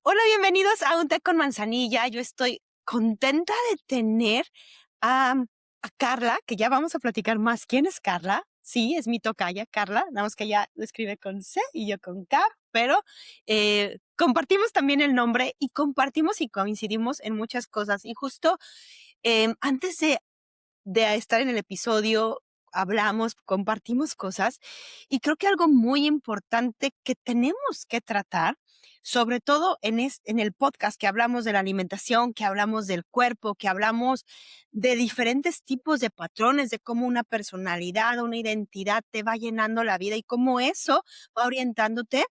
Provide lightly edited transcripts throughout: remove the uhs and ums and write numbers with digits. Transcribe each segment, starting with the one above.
Hola, bienvenidos a Un Té con Manzanilla. Yo estoy contenta de tener a, a Carla, que ya vamos a platicar más. ¿Quién es Carla? Sí, es mi tocaya, Carla, nada más que ella lo escribe con C y yo con K, pero compartimos también el nombre y compartimos y coincidimos en muchas cosas. Y justo antes de estar en el episodio, hablamos, compartimos cosas y creo que algo muy importante que tenemos que tratar, sobre todo en el podcast que hablamos de la alimentación, que hablamos del cuerpo, que hablamos de diferentes tipos de patrones, de cómo una personalidad, una identidad te va llenando la vida y cómo eso va orientándote.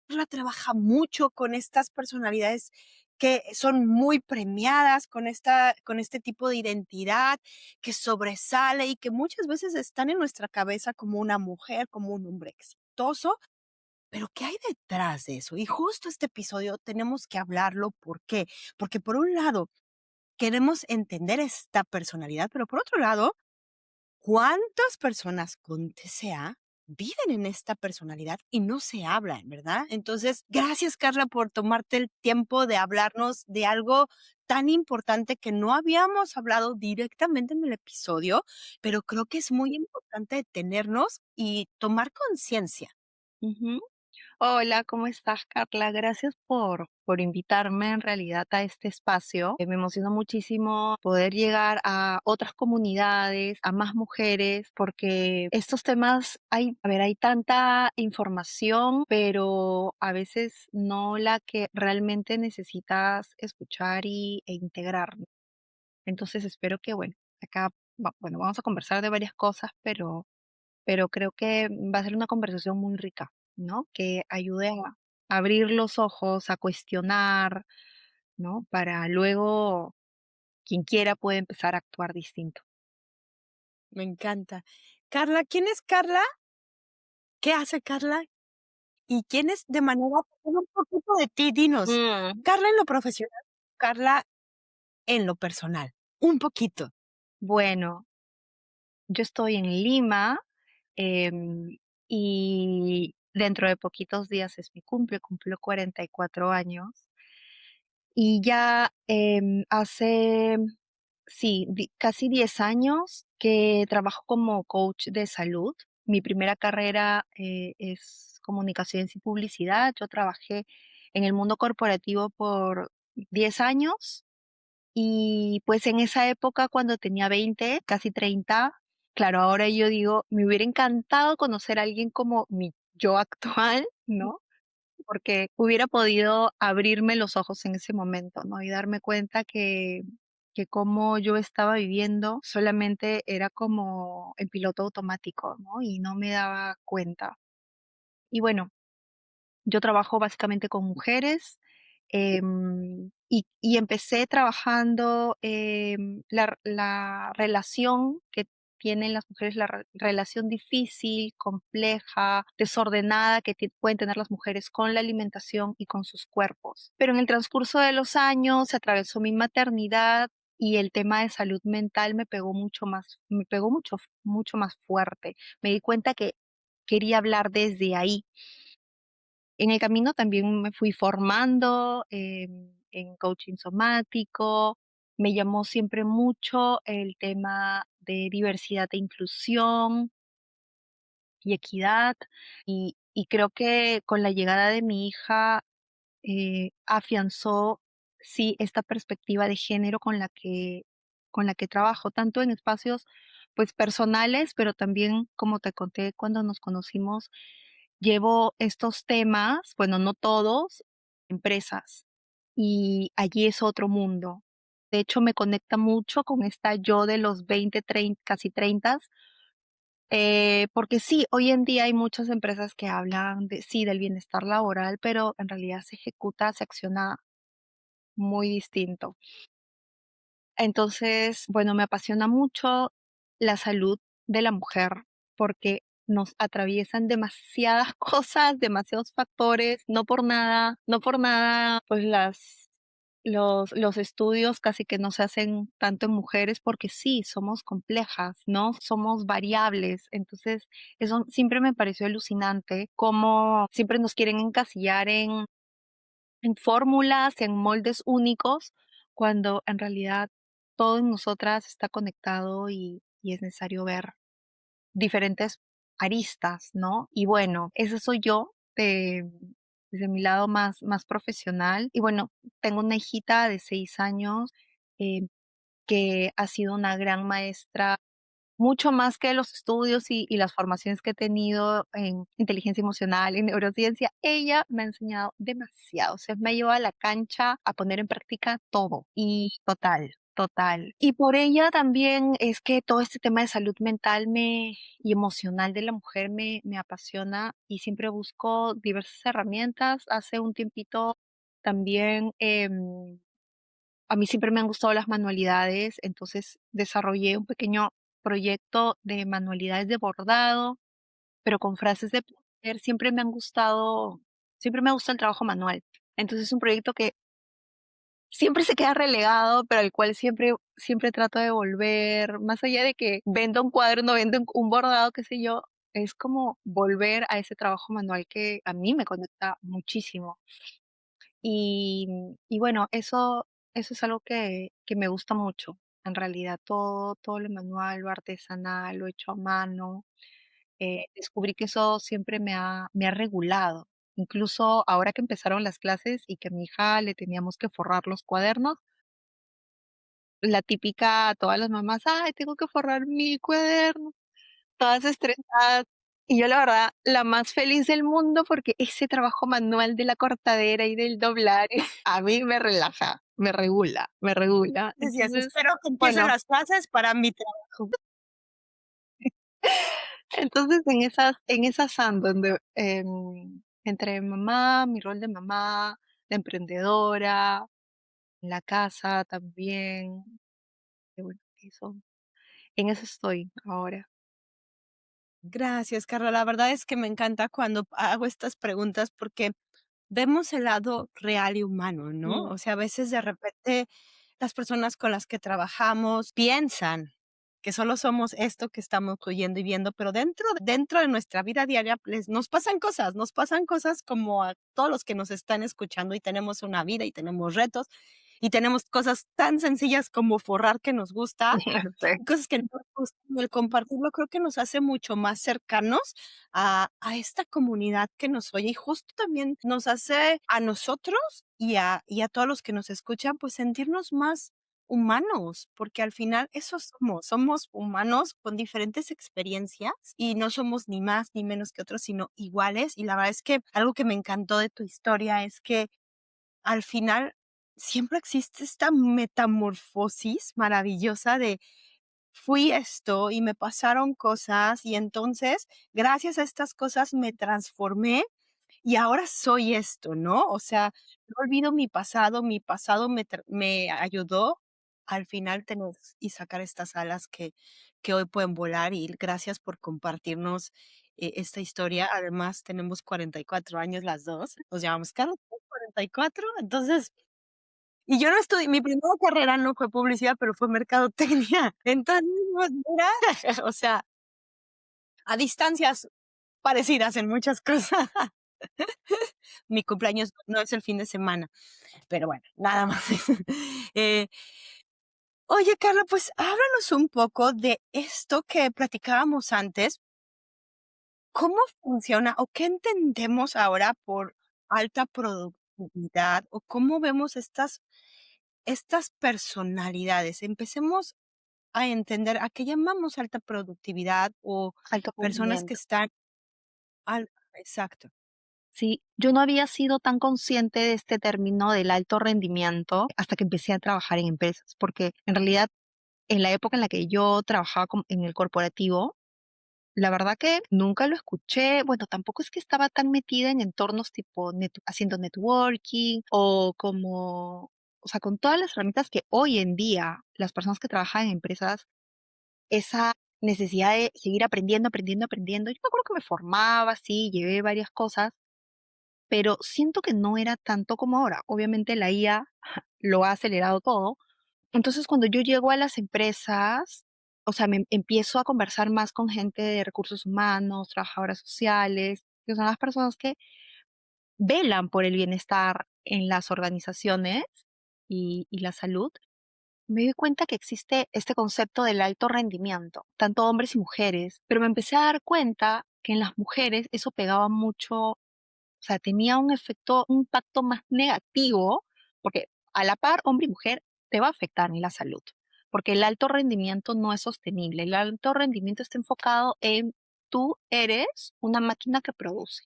La trabaja mucho con estas personalidades que son muy premiadas, con este tipo de identidad que sobresale y que muchas veces están en nuestra cabeza como una mujer, como un hombre exitoso, pero ¿qué hay detrás de eso? Y justo este episodio tenemos que hablarlo, ¿por qué? Porque por un lado queremos entender esta personalidad, pero por otro lado, ¿cuántas personas con TCA viven en esta personalidad y no se hablan, verdad? Entonces, gracias, Carla, por tomarte el tiempo de hablarnos de algo tan importante que no habíamos hablado directamente en el episodio, pero creo que es muy importante detenernos y tomar conciencia. Ujú. Hola, ¿cómo estás, Carla? Gracias por invitarme en realidad a este espacio. Me emociona muchísimo poder llegar a otras comunidades, a más mujeres, porque estos temas hay tanta información, pero a veces no la que realmente necesitas escuchar e integrar, ¿no? Entonces espero que, bueno, acá, bueno, vamos a conversar de varias cosas, pero creo que va a ser una conversación muy rica, ¿no? Que ayude a abrir los ojos, a cuestionar, ¿no? Para luego quien quiera puede empezar a actuar distinto. Me encanta. Carla, ¿quién es Carla? ¿Qué hace Carla? ¿Y quién es de manera un poquito de ti? Dinos, Mm, Carla en lo profesional, Carla en lo personal, un poquito. bueno, yo estoy en Lima, em, y dentro de poquitos días es mi cumplo 44 años. Y ya, hace, sí, casi 10 años que trabajo como coach de salud. Mi primera carrera es comunicaciones y publicidad. Yo trabajé en el mundo corporativo por 10 años y pues en esa época cuando tenía 20, casi 30, claro, ahora yo digo, me hubiera encantado conocer a alguien como mi yo actual, ¿no? Porque hubiera podido abrirme los ojos en ese momento, ¿no? Y darme cuenta que como yo estaba viviendo solamente era como en piloto automático, ¿no? Y no me daba cuenta. Y bueno, yo trabajo básicamente con mujeres, y empecé trabajando, la relación que tienen las mujeres, la relación difícil, compleja, desordenada que pueden tener las mujeres con la alimentación y con sus cuerpos. Pero en el transcurso de los años se atravesó mi maternidad y el tema de salud mental me pegó mucho más fuerte. Me di cuenta que quería hablar desde ahí. En el camino también me fui formando, en coaching somático. Me llamó siempre mucho el tema de diversidad e inclusión y equidad, y creo que con la llegada de mi hija, afianzó, sí, esta perspectiva de género con la que trabajo, tanto en espacios, pues, personales, pero también, como te conté cuando nos conocimos, llevo estos temas, bueno, no todos, empresas, y allí es otro mundo. De hecho, me conecta mucho con esta yo de los 20, 30, casi 30, porque sí, hoy en día hay muchas empresas que hablan de sí, del bienestar laboral, pero en realidad se ejecuta, se acciona muy distinto. Entonces, bueno, me apasiona mucho la salud de la mujer porque nos atraviesan demasiadas cosas, demasiados factores, no por nada, pues los estudios casi que no se hacen tanto en mujeres porque sí, somos complejas, ¿no? Somos variables. Entonces, eso siempre me pareció alucinante, cómo siempre nos quieren encasillar en fórmulas, en moldes únicos, cuando en realidad todo en nosotras está conectado y es necesario ver diferentes aristas, ¿no? Y bueno, ese soy yo, desde mi lado más profesional. Y bueno, tengo una hijita de 6 años, eh, que ha sido una gran maestra, mucho más que los estudios y las formaciones que he tenido en inteligencia emocional, en neurociencia. Ella me ha enseñado demasiado, o sea, me ha llevado a la cancha a poner en práctica todo y total, total. Y por ella también es que todo este tema de salud mental y emocional de la mujer me apasiona y siempre busco diversas herramientas. Hace un tiempito también, a mí siempre me han gustado las manualidades, entonces desarrollé un pequeño proyecto de manualidades de bordado, pero con frases de poder. Siempre me han gustado, siempre me gusta el trabajo manual. Entonces es un proyecto que siempre se queda relegado, pero al cual siempre trato de volver, más allá de que venda un cuadro, no venda un bordado, qué sé yo, es como volver a ese trabajo manual que a mí me conecta muchísimo. Y bueno, eso es algo que me gusta mucho, en realidad, todo lo manual, lo artesanal, lo hecho a mano, descubrí que eso siempre me ha regulado. Incluso ahora que empezaron las clases y que a mi hija le teníamos que forrar los cuadernos, la típica, a todas las mamás: "Ay, tengo que forrar 1000 cuadernos", todas estresadas. Y yo, la verdad, la más feliz del mundo, porque ese trabajo manual de la cortadera y del doblar, a mí me relaja, me regula, me regula. Decías, Entonces, espero que empiecen bueno, las clases para mi trabajo. entonces en esas ando, entre mamá, mi rol de mamá, de emprendedora, en la casa también, y bueno, en eso estoy ahora. Gracias, Carla. La verdad es que me encanta cuando hago estas preguntas porque vemos el lado real y humano, ¿no? Mm, O sea, a veces de repente las personas con las que trabajamos piensan que solo somos esto que estamos oyendo y viendo, pero dentro de nuestra vida diaria nos pasan cosas como a todos los que nos están escuchando y tenemos una vida y tenemos retos y tenemos cosas tan sencillas como forrar que nos gusta sí. cosas que no nos gustan, el compartirlo creo que nos hace mucho más cercanos a esta comunidad que nos oye, y justo también nos hace a nosotros y a todos los que nos escuchan, pues, sentirnos más humanos, porque al final eso somos humanos con diferentes experiencias y no somos ni más ni menos que otros, sino iguales. Y la verdad es que algo que me encantó de tu historia es que al final siempre existe esta metamorfosis maravillosa de fui esto y me pasaron cosas y entonces, gracias a estas cosas me transformé y ahora soy esto, ¿no? O sea, no olvido mi pasado me ayudó al final tener y sacar estas alas que hoy pueden volar y gracias por compartirnos esta historia. Además, tenemos 44 años las dos, nos llamamos Carlos, 44, entonces y yo no estudié mi primera carrera no fue publicidad, pero fue mercadotecnia. Entonces, pues, mira, o sea, a distancias parecidas en muchas cosas. Mi cumpleaños no es el fin de semana, pero bueno, nada más. Eh, oye, Carla, pues háblanos un poco de esto que platicábamos antes. ¿Cómo funciona o qué entendemos ahora por alta productividad o cómo vemos estas personalidades? Empecemos a entender a qué llamamos alta productividad o Alto personas que rendimiento. están al exacto. Sí, yo no había sido tan consciente de este término del alto rendimiento hasta que empecé a trabajar en empresas, porque en realidad en la época en la que yo trabajaba en el corporativo, la verdad que nunca lo escuché. Bueno, tampoco es que estaba tan metida en entornos tipo haciendo networking o sea, con todas las herramientas que hoy en día las personas que trabajan en empresas, esa necesidad de seguir aprendiendo, aprendiendo, aprendiendo. Yo me acuerdo que me formaba, sí, llevé varias cosas, pero siento que no era tanto como ahora. Obviamente la IA lo ha acelerado todo. Entonces, cuando yo llego a las empresas, o sea, me empiezo a conversar más con gente de recursos humanos, trabajadoras sociales, que son las personas que velan por el bienestar en las organizaciones y la salud, me di cuenta que existe este concepto del alto rendimiento, tanto hombres y mujeres, pero me empecé a dar cuenta que en las mujeres eso pegaba mucho, o sea, tenía un efecto, un impacto más negativo, porque a la par, hombre y mujer, te va a afectar en la salud, porque el alto rendimiento no es sostenible. El alto rendimiento está enfocado en tú eres una máquina que produce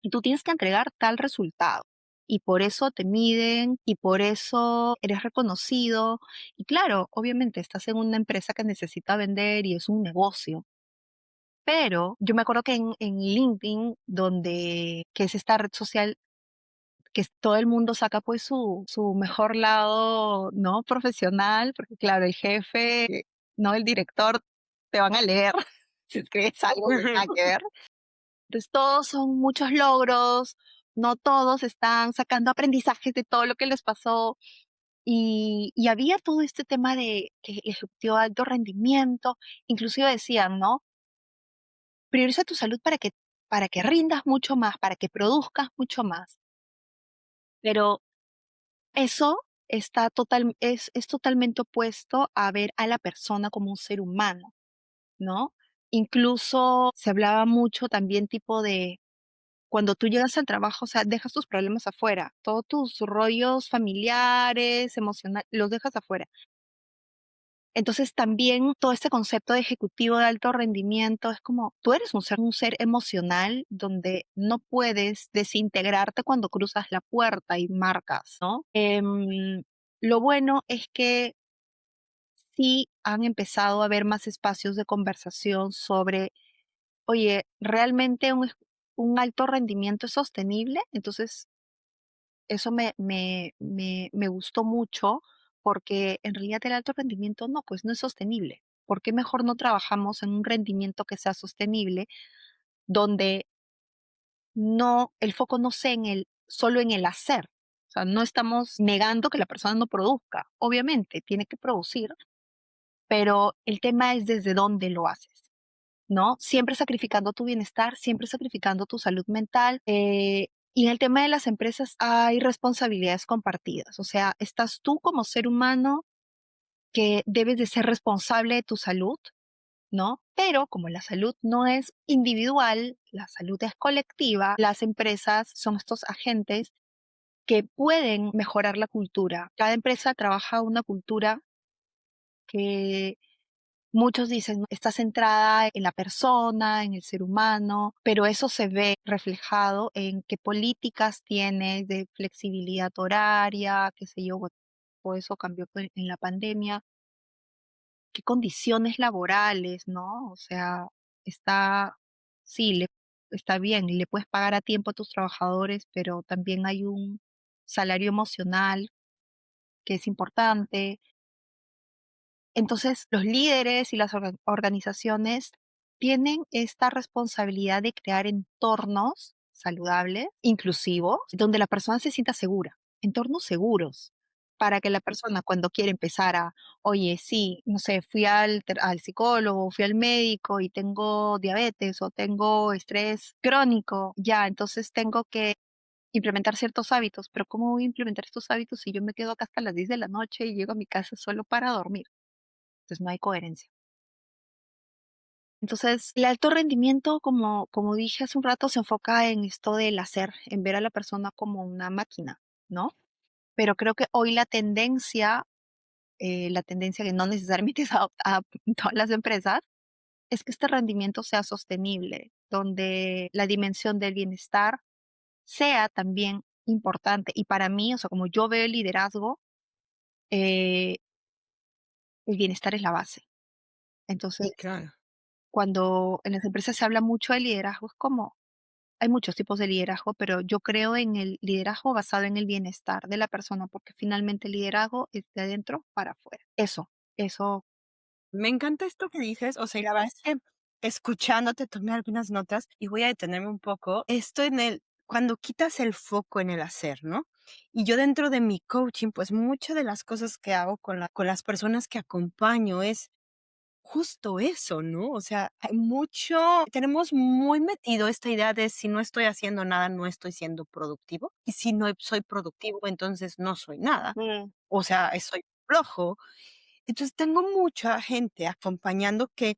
y tú tienes que entregar tal resultado. Y por eso te miden y por eso eres reconocido. Y claro, obviamente estás en una empresa que necesita vender y es un negocio. Pero yo me acuerdo que en LinkedIn, que es esta red social todo el mundo saca pues su mejor lado, ¿no? Profesional, porque claro, el jefe, ¿no? El director te van a leer si escribes algo que nada que ver. Entonces, todos son muchos logros, no todos están sacando aprendizajes de todo lo que les pasó. Y había todo este tema de que el ejecutivo de alto rendimiento, inclusive decían, ¿no? Prioriza tu salud para que rindas mucho más, para que produzcas mucho más. Pero eso es totalmente opuesto a ver a la persona como un ser humano, ¿no? Incluso se hablaba mucho también tipo de cuando tú llegas al trabajo, o sea, dejas tus problemas afuera, todos tus rollos familiares, emocionales, los dejas afuera. Entonces también todo este concepto de ejecutivo de alto rendimiento es como, tú eres un ser emocional donde no puedes desintegrarte cuando cruzas la puerta y marcas, ¿no? Lo bueno es que sí han empezado a haber más espacios de conversación sobre, oye, ¿realmente un alto rendimiento es sostenible? Entonces, eso me gustó mucho porque en realidad el alto rendimiento no, pues no es sostenible. ¿Por qué mejor no trabajamos en un rendimiento que sea sostenible, donde el foco no sea solo en el hacer? O sea, no estamos negando que la persona no produzca. Obviamente, tiene que producir, pero el tema es desde dónde lo haces, ¿no? Siempre sacrificando tu bienestar, siempre sacrificando tu salud mental. Y en el tema de las empresas hay responsabilidades compartidas, o sea, estás tú como ser humano que debes de ser responsable de tu salud, ¿no? Pero como la salud no es individual, la salud es colectiva, las empresas son estos agentes que pueden mejorar la cultura. Cada empresa trabaja una cultura que muchos dicen, ¿no? Está centrada en la persona, en el ser humano, pero eso se ve reflejado en qué políticas tienes de flexibilidad horaria, qué sé yo, bueno, todo eso cambió en la pandemia, qué condiciones laborales, ¿no? O sea, está, sí, está bien, le puedes pagar a tiempo a tus trabajadores, pero también hay un salario emocional que es importante. Entonces, los líderes y las organizaciones tienen esta responsabilidad de crear entornos saludables, inclusivos, donde la persona se sienta segura, entornos seguros, para que la persona cuando quiere empezar oye, sí, no sé, fui al psicólogo, fui al médico y tengo diabetes o tengo estrés crónico, ya, entonces tengo que implementar ciertos hábitos, pero ¿cómo voy a implementar estos hábitos si yo me quedo acá hasta las 10 de la noche y llego a mi casa solo para dormir? Entonces no hay coherencia. Entonces, el alto rendimiento, como dije hace un rato, se enfoca en esto del hacer, en ver a la persona como una máquina, ¿no? Pero creo que hoy la tendencia que no necesariamente es adoptada en todas las empresas, es que este rendimiento sea sostenible, donde la dimensión del bienestar sea también importante. Y para mí, o sea, como yo veo el liderazgo, eh, el bienestar es la base. Entonces, Sí, claro. cuando en las empresas se habla mucho de liderazgo, es como, hay muchos tipos de liderazgo, pero yo creo en el liderazgo basado en el bienestar de la persona, porque finalmente el liderazgo es de adentro para afuera. Eso, Me encanta esto que dices, o sea, y la verdad es que escuchándote tomé algunas notas y voy a detenerme un poco. Esto cuando quitas el foco en el hacer, ¿no? Y yo dentro de mi coaching, pues muchas de las cosas que hago con las personas que acompaño es justo eso, ¿no? O sea, hay mucho, tenemos muy metido esta idea de si no estoy haciendo nada, no estoy siendo productivo. Y si no soy productivo, entonces no soy nada. Mm, O sea, soy flojo. Entonces tengo mucha gente acompañando que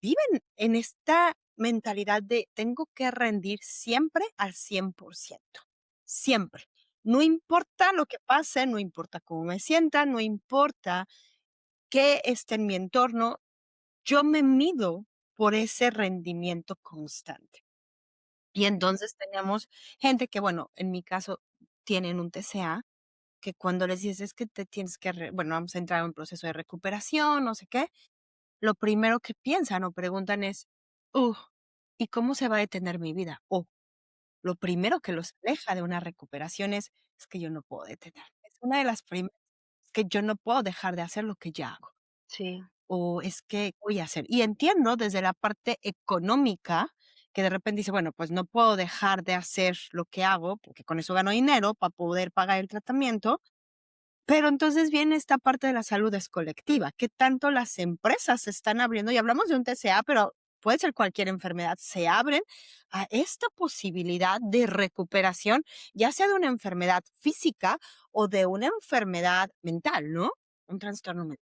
viven en esta mentalidad de tengo que rendir siempre al 100%, siempre. No importa lo que pase, no importa cómo me sienta, no importa qué esté en mi entorno, yo me mido por ese rendimiento constante. Y entonces tenemos gente que, bueno, en mi caso tienen un TCA, que cuando les dices es que te tienes que, bueno, vamos a entrar en un proceso de recuperación, no sé qué, lo primero que piensan o preguntan es, ¿y cómo se va a detener mi vida? O lo primero que los aleja de una recuperación es que yo no puedo detener. Es una de las primeras, que yo no puedo dejar de hacer lo que ya hago. sí. O es que voy a hacer. Y entiendo desde la parte económica que de repente dice, bueno, pues no puedo dejar de hacer lo que hago porque con eso gano dinero para poder pagar el tratamiento, pero entonces viene esta parte de la salud es colectiva, que tanto las empresas se están abriendo, y hablamos de un TCA, pero puede ser cualquier enfermedad, se abren a esta posibilidad de recuperación, ya sea de una enfermedad física o de una enfermedad mental, ¿no? Un trastorno mental.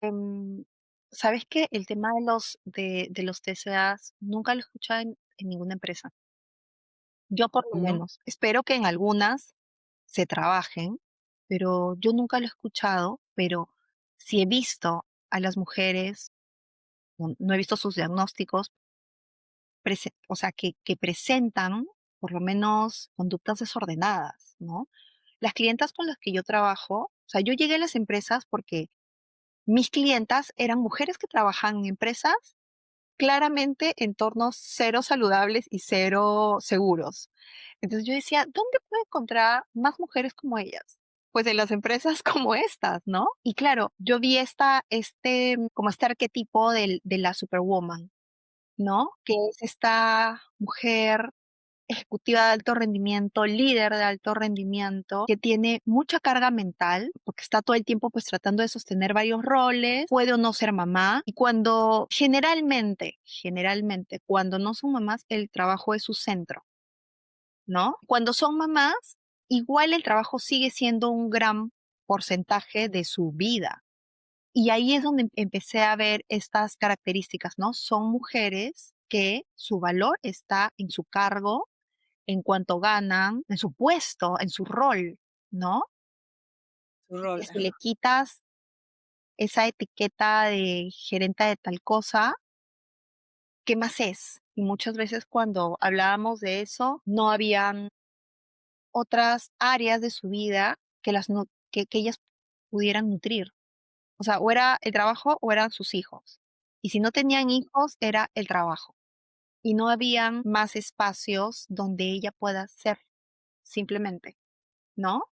Em, ¿Sabes qué? El tema de los TCAs nunca lo he escuchado en ninguna empresa. Yo por lo No, menos. Espero que en algunas se trabajen, pero yo nunca lo he escuchado, pero sí he visto a las mujeres, no he visto sus diagnósticos, o sea, que presentan por lo menos conductas desordenadas, ¿no? Las clientas con las que yo trabajo, o sea, yo llegué a las empresas porque mis clientas eran mujeres que trabajan en empresas claramente entornos cero saludables y cero seguros. Entonces yo decía, ¿dónde puedo encontrar más mujeres como ellas? Pues en las empresas como estas, ¿no? Y claro, yo vi como este arquetipo de la superwoman, ¿no? Que es esta mujer ejecutiva de alto rendimiento, líder de alto rendimiento, que tiene mucha carga mental, porque está todo el tiempo pues tratando de sostener varios roles, puede o no ser mamá, y cuando generalmente, cuando no son mamás, el trabajo es su centro, ¿no? Cuando son mamás, igual el trabajo sigue siendo un gran porcentaje de su vida. Y ahí es donde empecé a ver estas características, ¿no? Son mujeres que su valor está en su cargo, en cuanto ganan, en su puesto, en su rol, ¿no? su Que rol, si le ajá. quitas esa etiqueta de gerenta de tal cosa, ¿qué más es? Y muchas veces cuando hablábamos de eso, no habían otras áreas de su vida que ellas pudieran nutrir. O sea, o era el trabajo o eran sus hijos. Y si no tenían hijos, era el trabajo. Y no habían más espacios donde ella pueda ser, simplemente, ¿no?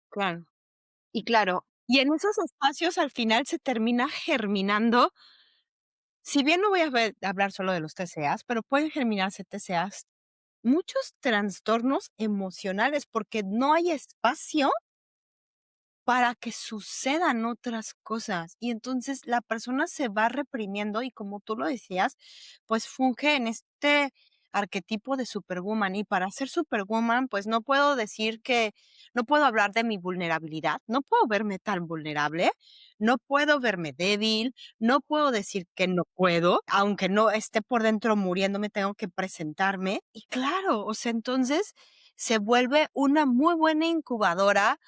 Claro. Y claro, Y en esos espacios al final se termina germinando, si bien no voy a hablar solo de los TCAs, pero pueden germinarse TCAs, muchos trastornos emocionales, porque no hay espacio para que sucedan otras cosas. Y entonces la persona se va reprimiendo y como tú lo decías, pues funge en este arquetipo de superwoman. Y para ser superwoman, pues no puedo decir que, no puedo hablar de mi vulnerabilidad, no puedo verme tan vulnerable, no puedo verme débil, no puedo decir que no puedo, aunque no esté por dentro muriéndome, tengo que presentarme. Y claro, o sea, entonces se vuelve una muy buena incubadora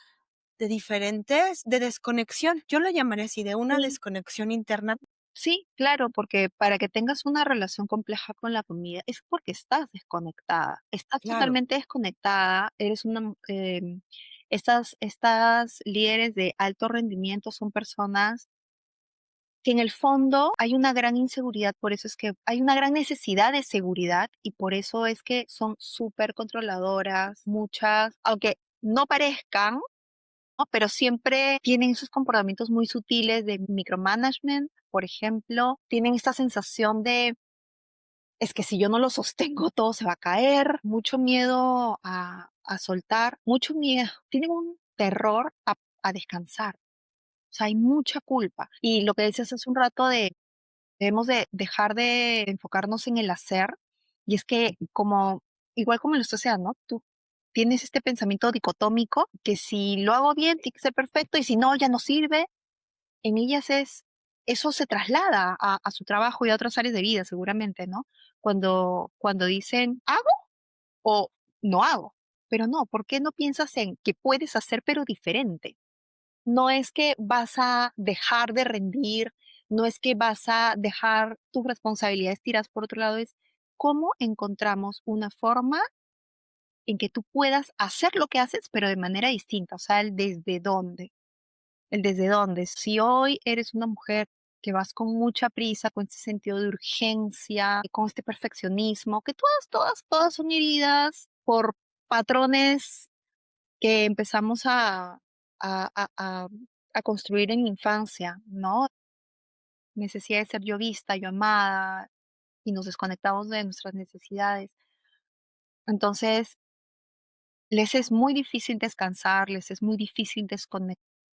de desconexión. Yo lo llamaré así, de una sí, desconexión interna. sí, claro, porque para que tengas una relación compleja con la comida es porque estás Claro, totalmente desconectada, estas líderes de alto rendimiento son personas que en el fondo hay una gran inseguridad, por eso es que hay una gran necesidad de seguridad y por eso es que son súper controladoras, muchas, aunque no parezcan, ¿no? Pero siempre tienen esos comportamientos muy sutiles de micromanagement, por ejemplo, tienen esta sensación de, es que si yo no lo sostengo, todo se va a caer, mucho miedo a soltar, mucho miedo, tienen un terror a descansar. sea, hay mucha culpa. Y lo que decías hace un rato de debemos de dejar de enfocarnos en el hacer, y es que como igual como en la sociedad, ¿no? Tú tienes este pensamiento dicotómico que si lo hago bien tiene que ser perfecto y si no, ya no sirve. En ellas es eso se traslada a su trabajo y a otras áreas de vida seguramente, ¿no? Cuando dicen: "¿Hago o no hago?". Pero no, ¿por qué no piensas en que puedes hacer pero diferente? No es que vas a dejar de rendir, no es que vas a dejar tus responsabilidades tiradas por otro lado, es cómo encontramos una forma en que tú puedas hacer lo que haces, pero de manera distinta, o sea, el desde dónde. El desde dónde. Si hoy eres una mujer que vas con mucha prisa, con este sentido de urgencia, con este perfeccionismo, que todas son heridas por patrones que empezamos a, a, a- a construir en la infancia, ¿no? Necesidad de ser yo vista, yo amada, y nos desconectamos de nuestras necesidades. Entonces, les es muy difícil descansar, les es muy difícil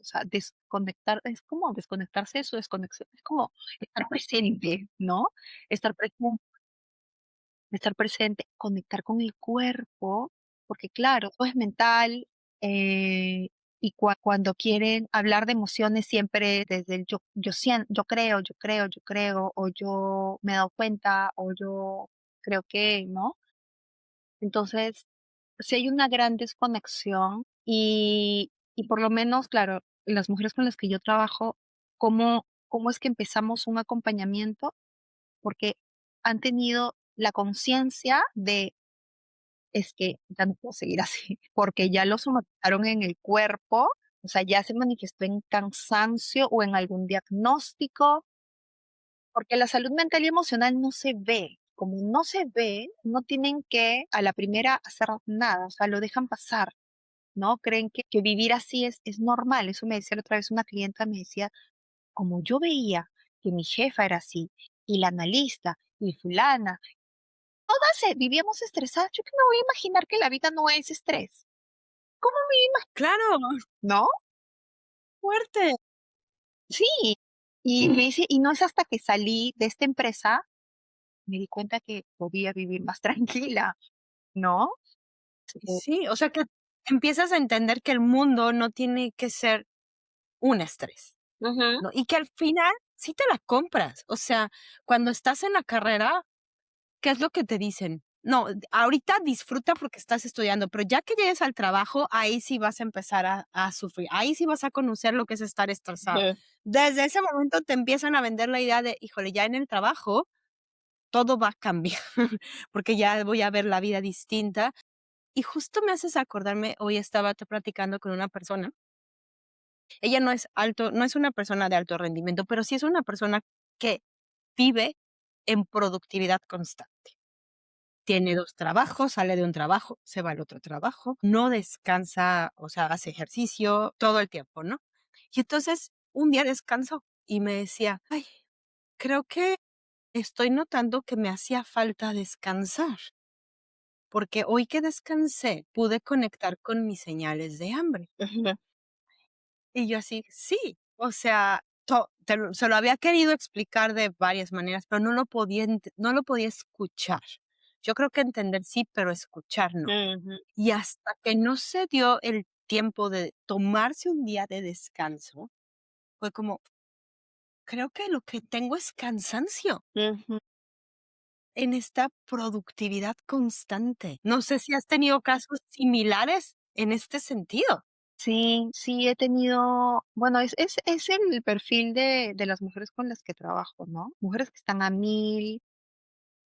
o sea, desconectar, es como desconectarse de su desconexión, es como estar presente, ¿no? Estar presente, conectar con el cuerpo, porque claro, todo es mental, y cuando quieren hablar de emociones siempre desde el yo siento, yo creo, o yo me he dado cuenta, o yo creo que, ¿no? Entonces, sí hay una gran desconexión y por lo menos, claro, las mujeres con las que yo trabajo, ¿cómo es que empezamos un acompañamiento? Porque han tenido la conciencia de, es que ya no puedo seguir así, porque ya lo somatizaron en el cuerpo, o sea, ya se manifestó en cansancio o en algún diagnóstico, porque la salud mental y emocional no se ve. Como no se ve, no tienen que a la primera hacer nada, o sea, lo dejan pasar, ¿no? Creen que vivir así es normal. Eso me decía la otra vez una clienta, me decía, como yo veía que mi jefa era así, y la analista, y fulana, todas vivíamos estresadas, yo que me voy a imaginar que la vida no es estrés. ¿Cómo me Claro, imagino? fuerte. Sí. Y me dice, y no es hasta que salí de esta empresa, me di cuenta que podía vivir más tranquila, ¿no? Sí, o sea que empiezas a entender que el mundo no tiene que ser un estrés, Ujú. ¿no? Y que al final sí te la compras. O sea, cuando estás en la carrera, ¿qué es lo que te dicen? No, ahorita disfruta porque estás estudiando, pero ya que llegues al trabajo, ahí sí vas a empezar a sufrir, ahí sí vas a conocer lo que es estar estresado. Ujú. Desde ese momento te empiezan a vender la idea de, híjole, ya en el trabajo todo va a cambiar, porque ya voy a ver la vida distinta. Y justo me haces acordarme, hoy estaba platicando con una persona, ella no es una persona de alto rendimiento, pero sí es una persona que vive en productividad constante. Tiene 2 trabajos, sale de un trabajo, se va al otro trabajo, no descansa, o sea, hace ejercicio todo el tiempo, ¿no? Y entonces, un día descansó y me decía: "Ay, creo que estoy notando que me hacía falta descansar, porque hoy que descansé pude conectar con mis señales de hambre". Ujú. Y yo así: "Sí", o sea, se lo había querido explicar de varias maneras, pero no lo podía escuchar. Yo creo que entender sí, pero escuchar no. Ujú. Y hasta que no se dio el tiempo de tomarse un día de descanso, fue como, creo que lo que tengo es cansancio Ujú. en esta productividad constante. No sé si has tenido casos similares en este sentido. Sí, sí he tenido, bueno, es el perfil de las mujeres con las que trabajo, ¿no? Mujeres que están a 1000,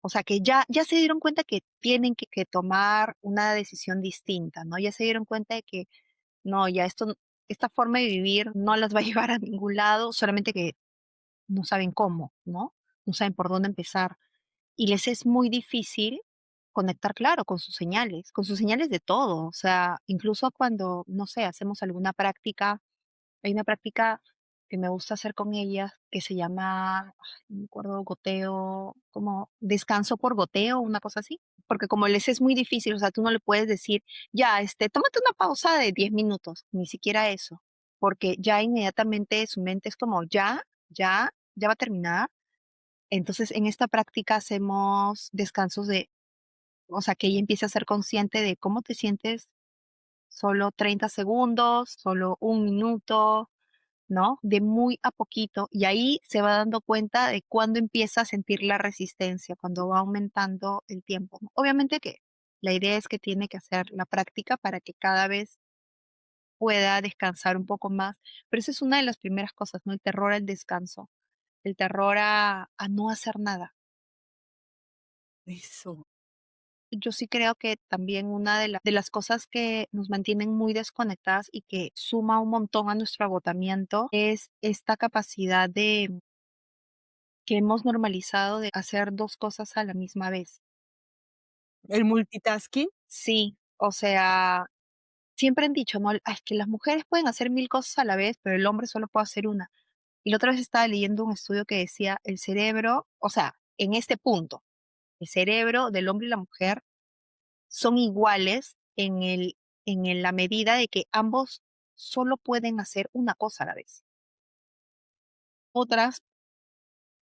o sea, que ya se dieron cuenta que tienen que tomar una decisión distinta, ¿no? Ya se dieron cuenta de que no, ya esta forma de vivir no las va a llevar a ningún lado, solamente que no saben cómo, ¿no? No saben por dónde empezar. Y les es muy difícil conectar, claro, con sus señales de todo. O sea, incluso cuando, no sé, hacemos alguna práctica, hay una práctica que me gusta hacer con ellas que se llama, ay, no me acuerdo, goteo, como descanso por goteo, una cosa así. Porque como les es muy difícil, o sea, tú no le puedes decir, ya, tómate una pausa de 10 minutos, ni siquiera eso. porque ya inmediatamente su mente es como, ya va a terminar. Entonces, en esta práctica hacemos descansos de, o sea, que ella empiece a ser consciente de cómo te sientes solo 30 segundos, solo un minuto, ¿no? De muy a poquito. Y ahí se va dando cuenta de cuándo empieza a sentir la resistencia, cuando va aumentando el tiempo, ¿no? Obviamente que la idea es que tiene que hacer la práctica para que cada vez pueda descansar un poco más. Pero esa es una de las primeras cosas, ¿no? El terror al descanso, el terror a no hacer nada. Eso. Yo sí creo que también una de las cosas que nos mantienen muy desconectadas y que suma un montón a nuestro agotamiento es esta capacidad de que hemos normalizado de hacer 2 cosas a la misma vez. El multitasking. Sí, o sea, siempre han dicho, ¿no? Es que las mujeres pueden hacer 1000 cosas a la vez, pero el hombre solo puede hacer una. Y la otra vez estaba leyendo un estudio que decía el cerebro, o sea, en este punto, el cerebro del hombre y la mujer son iguales en la medida de que ambos solo pueden hacer una cosa a la vez. Otras,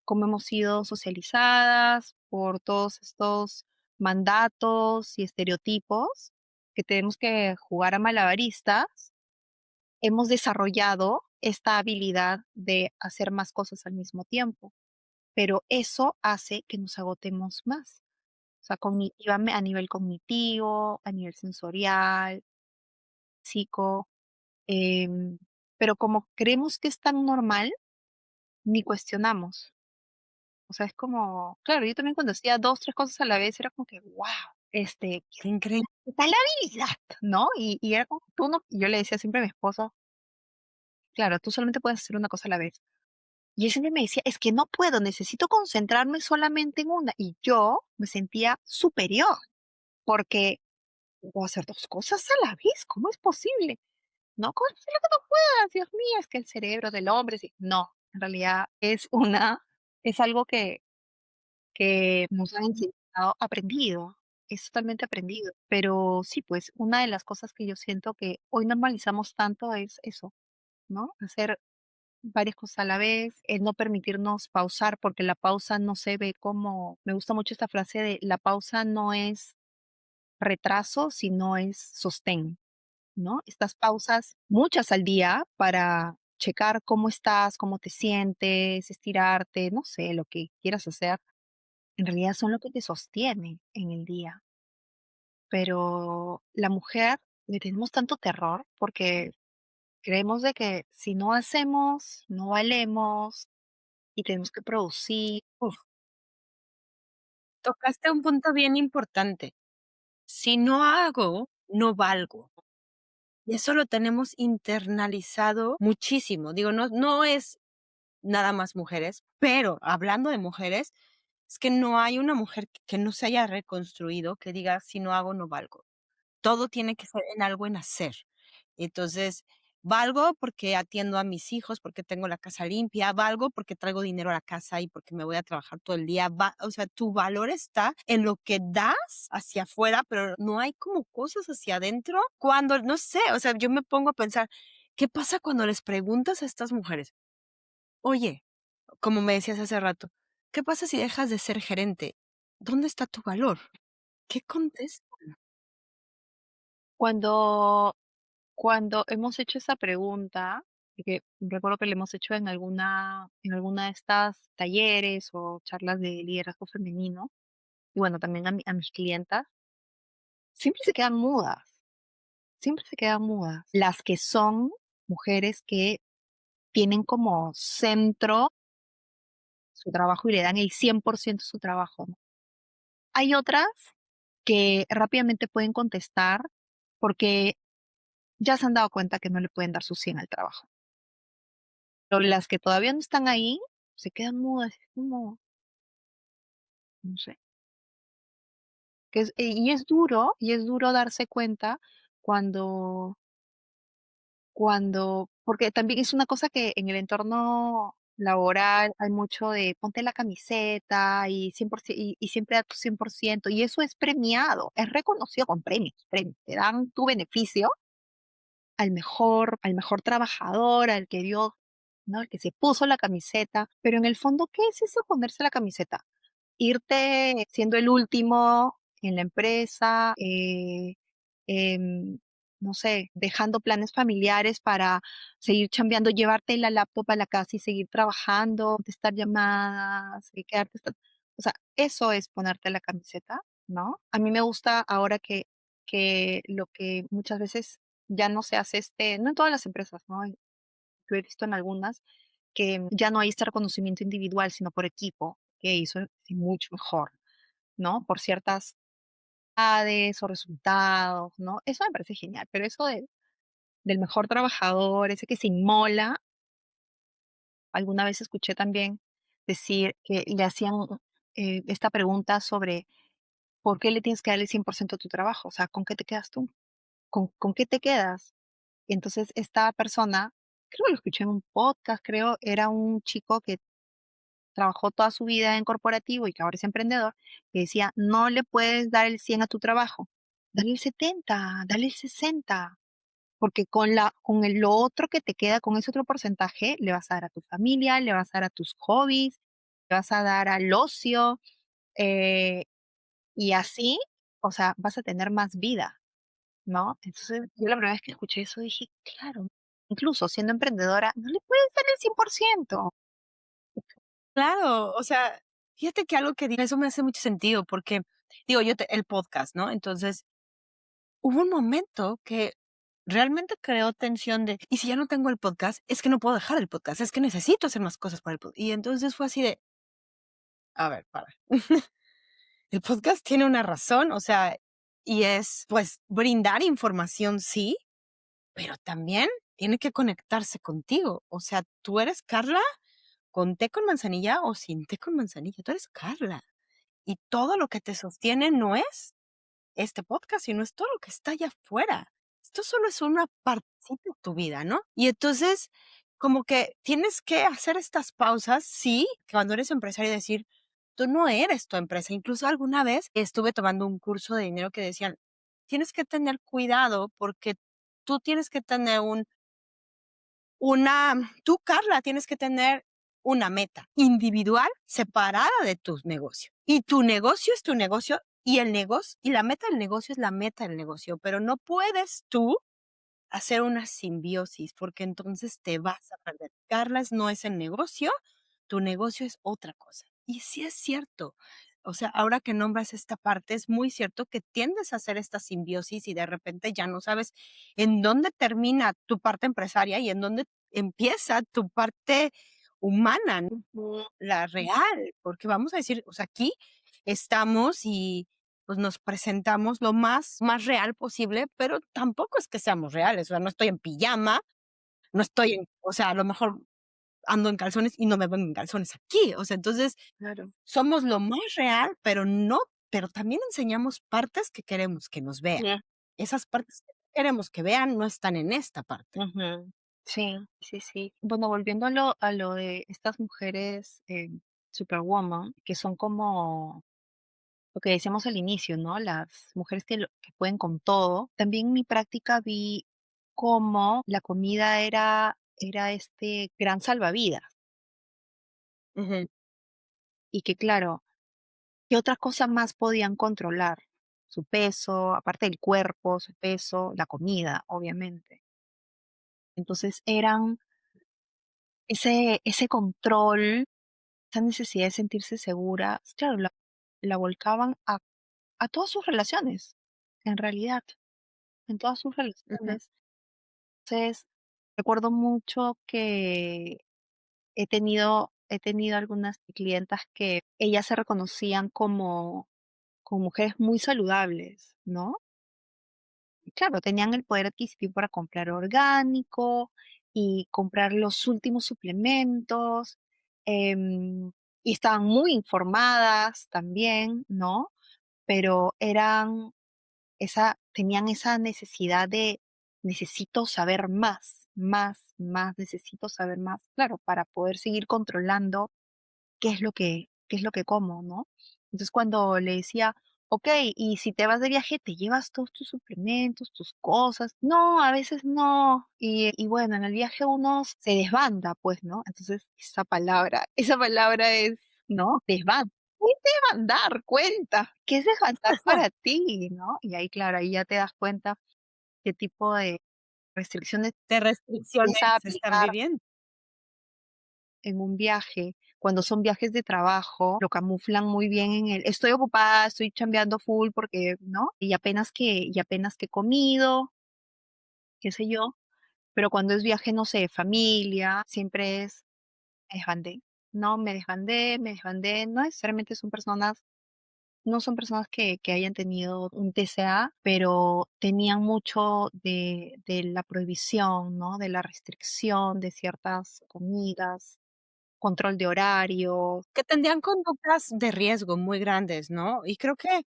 como hemos sido socializadas por todos estos mandatos y estereotipos, que tenemos que jugar a malabaristas, hemos desarrollado esta habilidad de hacer más cosas al mismo tiempo, pero eso hace que nos agotemos más. O sea, a nivel cognitivo, a nivel sensorial, psico, em, pero como creemos que es tan normal, ni cuestionamos. O sea, es como, claro, yo también cuando hacía 2 3 cosas a la vez era como que, guau, Qué increíble. ¿qué tal la habilidad? ¿No? Y era como, tú no, y yo le decía siempre a mi esposo, claro, tú solamente puedes hacer una cosa a la vez. Y él siempre me decía, es que no puedo, necesito concentrarme solamente en una. Y yo me sentía superior, porque puedo hacer 2 cosas a la vez, ¿cómo es posible? No, ¿cómo es posible que no puedas? Dios mío, es que el cerebro del hombre, sí. No, en realidad es algo que nos han enseñado, aprendido, es totalmente aprendido. Pero sí, pues una de las cosas que yo siento que hoy normalizamos tanto es eso, ¿no? Hacer varias cosas a la vez, el no permitirnos pausar, porque la pausa no se ve como, me gusta mucho esta frase de la pausa no es retraso, sino es sostén, ¿no? Estas pausas, muchas al día, para checar cómo estás, cómo te sientes, estirarte, no sé, lo que quieras hacer, en realidad son lo que te sostiene en el día. Pero la mujer le tenemos tanto terror porque creemos de que si no hacemos, no valemos y tenemos que producir. Uf, tocaste un punto bien importante. Si no hago, no valgo. Y eso lo tenemos internalizado muchísimo. Digo, no es nada más mujeres, pero hablando de mujeres, es que no hay una mujer que no se haya reconstruido que diga: "Si no hago, no valgo". Todo tiene que ser en algo en hacer. Entonces, valgo porque atiendo a mis hijos, porque tengo la casa limpia, valgo porque traigo dinero a la casa y porque me voy a trabajar todo el día. O sea, tu valor está en lo que das hacia afuera, pero no hay como cosas hacia adentro cuando, no sé, o sea, yo me pongo a pensar, ¿qué pasa cuando les preguntas a estas mujeres? Oye, como me decías hace rato, ¿qué pasa si dejas de ser gerente? ¿Dónde está tu valor? ¿Qué contestan? Cuando, cuando hemos hecho esa pregunta, y que recuerdo que le hemos hecho en alguna de estas talleres o charlas de liderazgo femenino, y bueno, también a mis clientas, siempre se quedan mudas, siempre se quedan mudas. Las que son mujeres que tienen como centro su trabajo y le dan el 100% a su trabajo, ¿no? Hay otras que rápidamente pueden contestar porque ya se han dado cuenta que no le pueden dar su 100 al trabajo. Pero las que todavía no están ahí, se quedan mudas, es como, no sé, y es duro darse cuenta cuando porque también es una cosa que en el entorno laboral hay mucho de ponte la camiseta y 100% y siempre da tu 100% y eso es premiado, es reconocido con premios, te dan tu beneficio al mejor trabajador, al que dio, ¿no? El que se puso la camiseta, pero en el fondo, ¿qué es eso ponerse la camiseta? Irte siendo el último en la empresa, em, no sé, dejando planes familiares para seguir chambeando, llevarte la laptop a la casa y seguir trabajando, contestar llamadas, y quedarte hasta o sea, eso es ponerte la camiseta, ¿no? A mí me gusta ahora que lo que muchas veces ya no se hace, no en todas las empresas, ¿no? Yo he visto en algunas que ya no hay este reconocimiento individual, sino por equipo, que eso es mucho mejor, ¿no? Por ciertas o resultados, ¿no? Eso me parece genial, pero eso del mejor trabajador, ese que se inmola, alguna vez escuché también decir que le hacían esta pregunta sobre por qué le tienes que dar el 100% a tu trabajo, o sea, ¿con qué te quedas tú? ¿Con qué te quedas? Y entonces esta persona, creo que lo escuché en un podcast, creo, era un chico que trabajó toda su vida en corporativo y que ahora es emprendedor, que decía, no le puedes dar el 100 a tu trabajo, dale el 70, dale el 60, porque lo otro que te queda, con ese otro porcentaje, le vas a dar a tu familia, le vas a dar a tus hobbies, le vas a dar al ocio, eh, y así, o sea, vas a tener más vida, ¿no? Entonces, yo la primera vez que escuché eso dije, claro, incluso siendo emprendedora, no le puedes dar el 100%. Claro, o sea, fíjate que algo que dices, eso me hace mucho sentido porque, digo, el podcast, ¿no? Entonces, hubo un momento que realmente creó tensión de, y si ya no tengo el podcast, es que no puedo dejar el podcast, es que necesito hacer más cosas para el podcast. Y entonces fue así de, a ver, para. El podcast tiene una razón, o sea, y es, pues, brindar información, sí, pero también tiene que conectarse contigo. O sea, tú eres Carla con té con manzanilla o sin té con manzanilla, tú eres Carla. Y todo lo que te sostiene no es este podcast, sino es todo lo que está allá afuera. Esto solo es una partecita de tu vida, ¿no? Y entonces, como que tienes que hacer estas pausas, sí, cuando eres empresario y decir, tú no eres tu empresa. Incluso alguna vez estuve tomando un curso de dinero que decían, tienes que tener cuidado porque tú tienes que tener tú, Carla, tienes que tener una meta individual separada de tu negocio. Y tu negocio es tu negocio y el negocio, y la meta del negocio es la meta del negocio, pero no puedes tú hacer una simbiosis porque entonces te vas a perder. Carla no es el negocio, tu negocio es otra cosa. Y sí es cierto. O sea, ahora que nombras esta parte, es muy cierto que tiendes a hacer esta simbiosis y de repente ya no sabes en dónde termina tu parte empresaria y en dónde empieza tu parte humana, ¿no? La real, porque vamos a decir, o sea, aquí estamos y pues nos presentamos lo más real posible, pero tampoco es que seamos reales, o sea, no estoy en pijama, no estoy o sea, a lo mejor ando en calzones y no me ven en calzones aquí, o sea, entonces Claro. somos lo más real, pero también enseñamos partes que queremos que nos vean. Esas partes que queremos que vean no están en esta parte. Ujú. Sí, sí, sí. Bueno, volviendo a lo de estas mujeres, superwoman, que son como lo que decíamos al inicio, ¿no? Las mujeres que pueden con todo. También en mi práctica vi cómo la comida era este gran salvavidas Ujú, y que claro, ¿qué otras cosas más podían controlar? Su peso, aparte del cuerpo, su peso, la comida, obviamente. Entonces eran ese control, esa necesidad de sentirse segura, claro, la volcaban a todas sus relaciones, en realidad, en todas sus ujú, relaciones. Entonces, recuerdo mucho que he tenido algunas clientas que ellas se reconocían como mujeres muy saludables, ¿no? Y claro, tenían el poder adquisitivo para comprar orgánico y comprar los últimos suplementos, em, y estaban muy informadas también, ¿no? Pero tenían esa necesidad de necesito saber más, más, más, necesito saber más, claro, para poder seguir controlando qué es lo que como, ¿no? Entonces, cuando le decía: okey, y si te vas de viaje, ¿te llevas todos tus suplementos, tus cosas? No, a veces no. Y bueno, en el viaje uno se desbanda, pues, ¿no? Entonces, esa palabra es, ¿no? ¿Qué es desbandar? Cuenta, ¿qué es desbandar para ti, no? Y ahí, claro, ahí ya te das cuenta qué tipo de restricciones De empieza a restricciones están aplicar viviendo. en un viaje. Cuando son viajes de trabajo, lo camuflan muy bien en el estoy ocupada, estoy chambeando full porque, ¿no? Y apenas que he comido, qué sé yo. Pero cuando es viaje, no sé, de familia, siempre es me desbandé. No, me desbandé. No necesariamente no son personas que hayan tenido un TCA, pero tenían mucho de la prohibición, ¿no? De la restricción de ciertas comidas, control de horarios. Que tendrían conductas de riesgo muy grandes, ¿no? Y creo que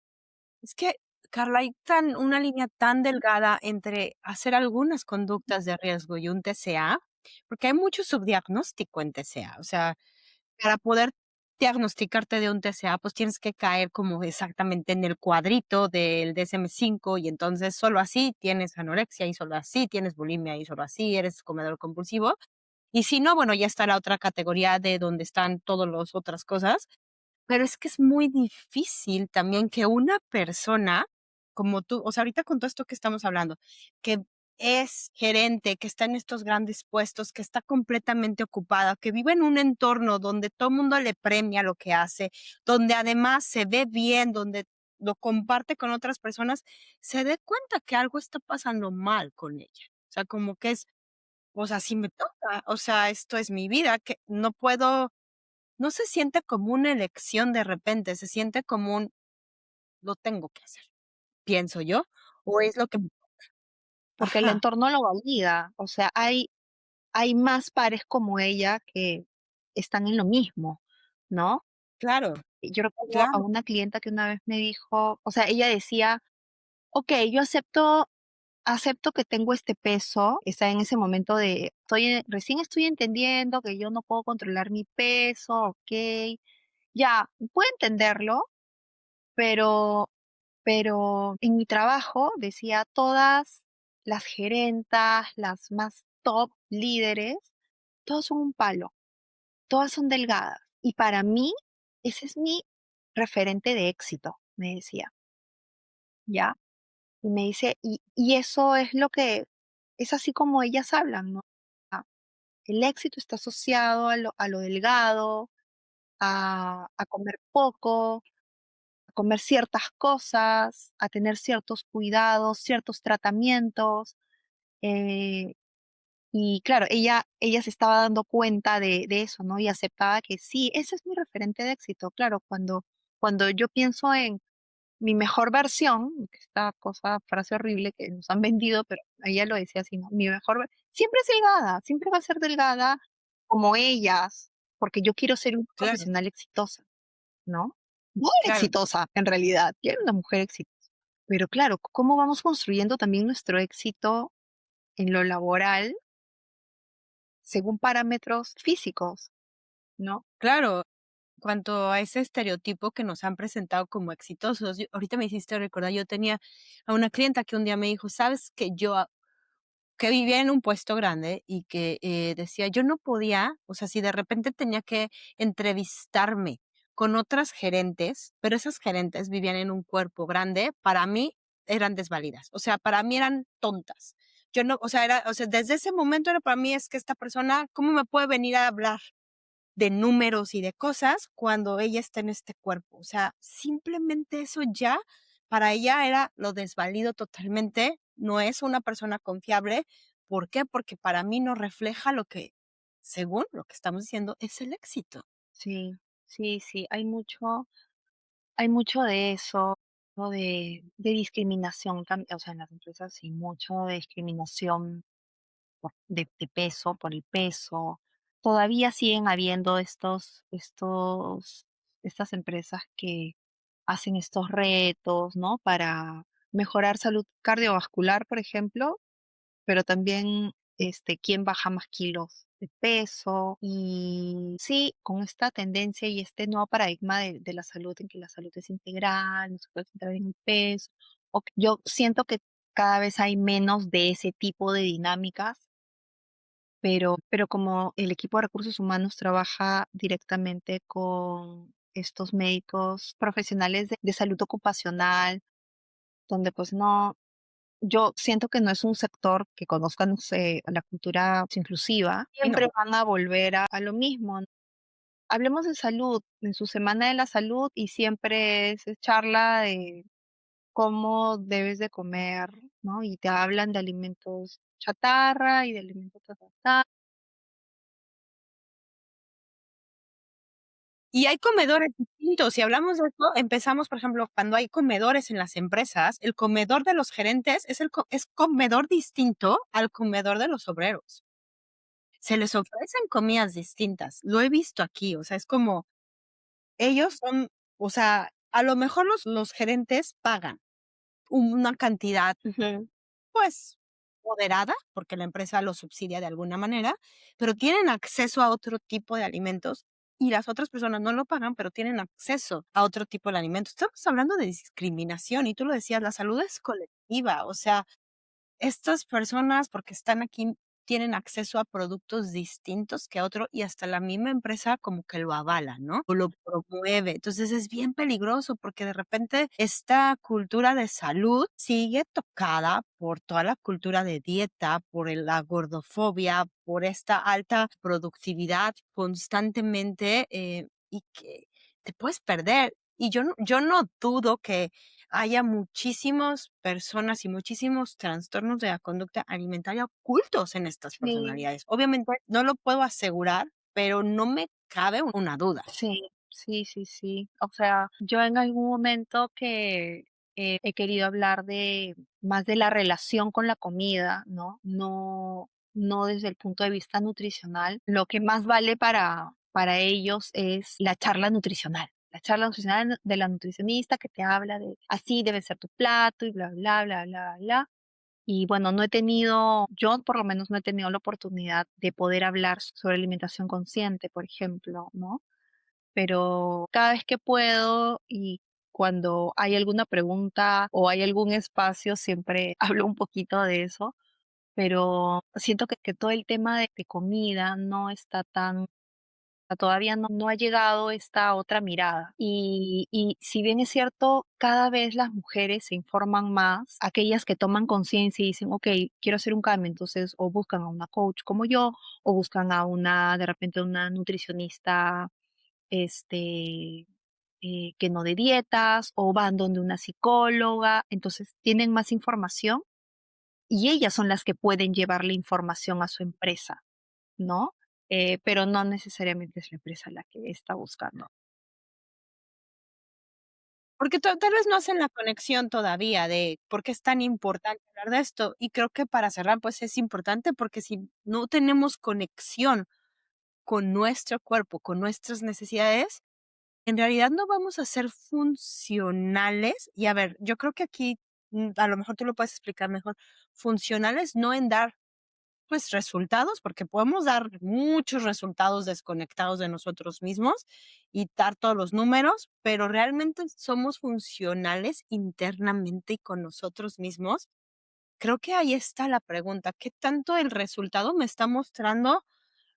es que, Carla, hay una línea tan delgada entre hacer algunas conductas de riesgo y un TCA, porque hay mucho subdiagnóstico en TCA. O sea, para poder diagnosticarte de un TCA, pues tienes que caer como exactamente en el cuadrito del DSM-5 y entonces solo así tienes anorexia y solo así tienes bulimia y solo así eres comedor compulsivo. Y si no, bueno, ya está la otra categoría de donde están todas las otras cosas. Pero es que es muy difícil también que una persona como tú, o sea, ahorita con todo esto que estamos hablando, que es gerente, que está en estos grandes puestos, que está completamente ocupada, que vive en un entorno donde todo el mundo le premia lo que hace, donde además se ve bien, donde lo comparte con otras personas, se dé cuenta que algo está pasando mal con ella. O sea, como que es, o sea, sí me toca, o sea, esto es mi vida, que no puedo, no se siente como una elección de repente, se siente como un lo tengo que hacer, pienso yo, o es lo que Porque el ajá, entorno lo valida. O sea, hay más pares como ella que están en lo mismo, ¿no? claro, Y yo recuerdo a claro, una clienta que una vez me dijo, o sea, ella decía: "Okey, yo acepto que tengo este peso", está en ese momento de recién estoy entendiendo que yo no puedo controlar mi peso, okey, ya, puedo entenderlo, pero en mi trabajo, decía, todas las gerentas, las más top líderes, todas son un palo, todas son delgadas. Y para mí, ese es mi referente de éxito, me decía, ¿ya? Y me dice, y eso es lo que, es así como ellas hablan, ¿no? Ah, el éxito está asociado a lo delgado, a comer poco, a comer ciertas cosas, a tener ciertos cuidados, ciertos tratamientos. eh, y claro, ella se estaba dando cuenta de eso, ¿no? Y aceptaba que sí, ese es mi referente de éxito. Claro, cuando yo pienso en mi mejor versión, que esta cosa, frase horrible que nos han vendido, pero ella lo decía así, ¿no? Siempre es delgada, siempre va a ser delgada como ellas, porque yo quiero ser una claro, profesional exitosa, ¿no? No era claro, exitosa, en realidad, yo era una mujer exitosa. Pero claro, ¿cómo vamos construyendo también nuestro éxito en lo laboral según parámetros físicos, ¿no? claro. Cuanto a ese estereotipo que nos han presentado como exitosos, ahorita me hiciste recordar, yo tenía a una clienta que un día me dijo: "¿Sabes que yo que vivía en un puesto grande y que, decía, yo no podía, o sea, si de repente tenía que entrevistarme con otras gerentes, pero esas gerentes vivían en un cuerpo grande, para mí eran desvalidas, o sea, para mí eran tontas. Yo no, o sea, desde ese momento era para mí, es que esta persona, ¿cómo me puede venir a hablar de números y de cosas cuando ella está en este cuerpo? O sea, simplemente eso ya para ella era lo desvalido totalmente, no es una persona confiable. ¿Por qué? Porque para mí no refleja lo que, según lo que estamos diciendo, es el éxito. Sí, sí, sí, hay mucho de eso, ¿no? De discriminación o sea, en las empresas sí, mucho de discriminación de peso, por el peso. Todavía siguen habiendo estas empresas que hacen estos retos, ¿no? Para mejorar salud cardiovascular, por ejemplo, pero también quién baja más kilos de peso. Y sí, con esta tendencia y este nuevo paradigma de la salud, en que la salud es integral, no se puede centrar en el peso, yo siento que cada vez hay menos de ese tipo de dinámicas, pero como el equipo de recursos humanos trabaja directamente con estos médicos profesionales de salud ocupacional, donde pues no, yo siento que no es un sector que conozca, no sé, la cultura inclusiva, Y siempre no. van a volver a lo mismo. Hablemos de salud, en su semana de la salud y siempre es charla de cómo debes de comer, ¿no? Y te hablan de alimentos chatarra y de alimentos ta, ta, ta. Y hay comedores distintos. Si hablamos de esto, empezamos, por ejemplo, cuando hay comedores en las empresas, el comedor de los gerentes es comedor distinto al comedor de los obreros. Se les ofrecen comidas distintas. Lo he visto aquí, o sea, es como ellos son, o sea, a lo mejor los gerentes pagan una cantidad, Ujú. pues, moderada, porque la empresa lo subsidia de alguna manera, pero tienen acceso a otro tipo de alimentos y las otras personas no lo pagan, pero tienen acceso a otro tipo de alimentos. Estamos hablando de discriminación y tú lo decías, la salud es colectiva, o sea, estas personas, porque están aquí, tienen acceso a productos distintos que a otro y hasta la misma empresa como que lo avala, ¿no? O lo promueve. Entonces es bien peligroso porque de repente esta cultura de salud sigue tocada por toda la cultura de dieta, por la gordofobia, por esta alta productividad constantemente y que te puedes perder. Y yo no dudo que haya muchísimas personas y muchísimos trastornos de la conducta alimentaria ocultos en estas Sí, personalidades. Obviamente no lo puedo asegurar, pero no me cabe una duda. sí, sí, sí, sí. O sea, yo en algún momento que he querido hablar de más de la relación con la comida, ¿no? No, no desde el punto de vista nutricional. Lo que más vale para ellos es la charla nutricional. La charla nutricional de la nutricionista que te habla de así debe ser tu plato y bla, bla, bla, bla, bla. Y bueno, yo por lo menos no he tenido la oportunidad de poder hablar sobre alimentación consciente, por ejemplo, ¿no? Pero cada vez que puedo y cuando hay alguna pregunta o hay algún espacio, siempre hablo un poquito de eso, pero siento que todo el tema de comida no está tan, todavía no ha llegado esta otra mirada. Y si bien es cierto, cada vez las mujeres se informan más, aquellas que toman conciencia y dicen, ok, quiero hacer un cambio, entonces o buscan a una coach como yo, o buscan a de repente, una nutricionista este, que no de dietas, o van donde una psicóloga, entonces tienen más información y ellas son las que pueden llevar la información a su empresa, ¿no? Pero no necesariamente es la empresa la que está buscando. Porque tal vez no hacen la conexión todavía de por qué es tan importante hablar de esto. Y creo que para cerrar, pues es importante porque si no tenemos conexión con nuestro cuerpo, con nuestras necesidades, en realidad no vamos a ser funcionales. Y a ver, yo creo que aquí, a lo mejor tú lo puedes explicar mejor. Funcionales no en dar, pues, resultados, porque podemos dar muchos resultados desconectados de nosotros mismos y dar todos los números, pero realmente somos funcionales internamente y con nosotros mismos. Creo que ahí está la pregunta, ¿qué tanto el resultado me está mostrando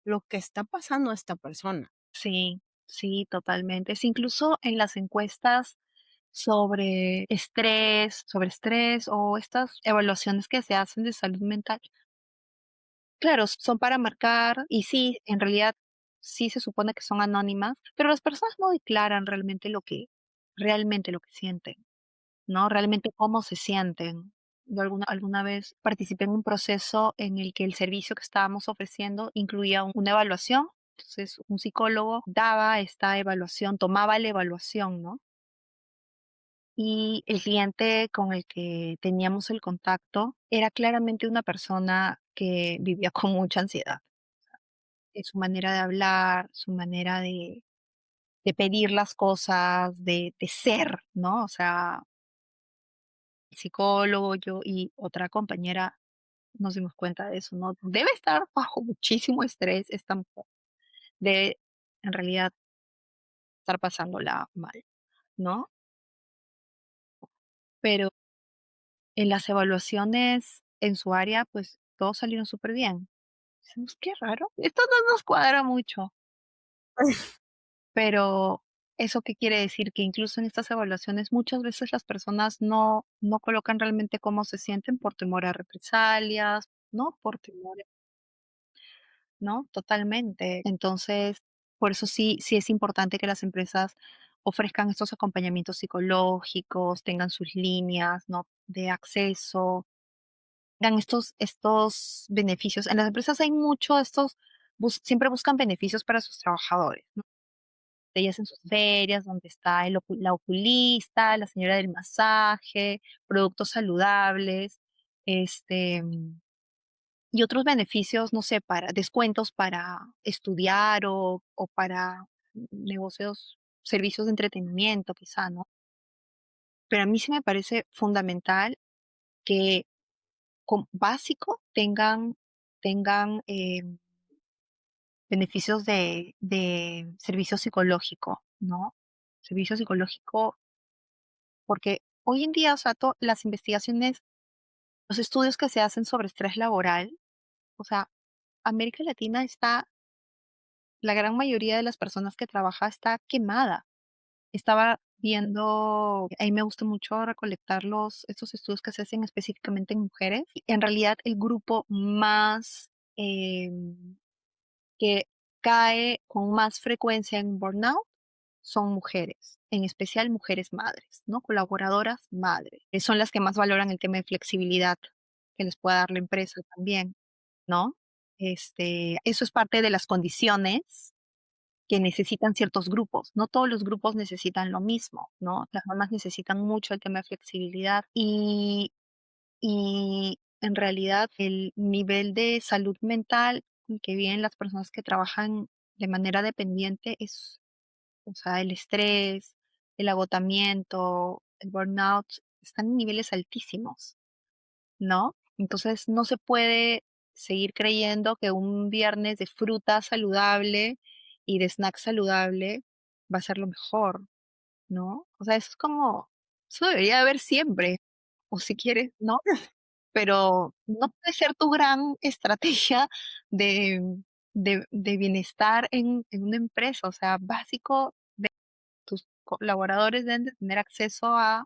lo que está pasando a esta persona? Sí, sí, totalmente. Es incluso en las encuestas sobre estrés o estas evaluaciones que se hacen de salud mental. Claro, son para marcar y sí, en realidad sí se supone que son anónimas, pero las personas no declaran realmente lo que sienten, ¿no? Realmente cómo se sienten. Yo alguna vez participé en un proceso en el que el servicio que estábamos ofreciendo incluía una evaluación. Entonces, un psicólogo daba esta evaluación, tomaba la evaluación, ¿no? Y el cliente con el que teníamos el contacto era claramente una persona que vivía con mucha ansiedad. Su manera de hablar, su manera de pedir las cosas, de ser, ¿no? O sea, el psicólogo, yo y otra compañera nos dimos cuenta de eso, ¿no? Debe estar bajo muchísimo estrés esta mujer, debe en realidad estar pasándola mal, ¿no? Pero en las evaluaciones en su área, pues todos salieron súper bien. Decimos, qué raro, esto no nos cuadra mucho, pero ¿eso qué quiere decir? Que incluso en estas evaluaciones muchas veces las personas no colocan realmente cómo se sienten por temor a represalias, ¿no? Por temor, ¿no? Totalmente. Entonces, por eso sí es importante que las empresas ofrezcan estos acompañamientos psicológicos, tengan sus líneas, ¿no? De acceso, dan estos beneficios. En las empresas hay mucho de estos, siempre buscan beneficios para sus trabajadores, ¿no? Ellas en sus ferias, donde está la oculista, la señora del masaje, productos saludables, este, y otros beneficios, no sé, para descuentos para estudiar o para negocios, servicios de entretenimiento, quizá, ¿no? Pero a mí sí me parece fundamental que básico tengan beneficios de servicio psicológico, ¿no? Servicio psicológico, porque hoy en día, o sea, las investigaciones, los estudios que se hacen sobre estrés laboral, o sea, América Latina está, la gran mayoría de las personas que trabaja está quemada. Estaba viendo, a mí me gusta mucho recolectar estos estudios que se hacen específicamente en mujeres. En realidad, el grupo más que cae con más frecuencia en burnout son mujeres, en especial mujeres madres, ¿no? Colaboradoras madres. Son las que más valoran el tema de flexibilidad que les pueda dar la empresa también, ¿no? Eso es parte de las condiciones que necesitan ciertos grupos. No todos los grupos necesitan lo mismo, ¿no? Las mamás necesitan mucho el tema de flexibilidad y en realidad el nivel de salud mental que viven las personas que trabajan de manera dependiente es, o sea, el estrés, el agotamiento, el burnout, están en niveles altísimos, ¿no? Entonces no se puede seguir creyendo que un viernes de fruta saludable y de snack saludable va a ser lo mejor, ¿no? O sea, eso es como, eso debería haber siempre, o si quieres, ¿no? Pero no puede ser tu gran estrategia de, de bienestar en una empresa. O sea, básico, tus colaboradores deben de tener acceso a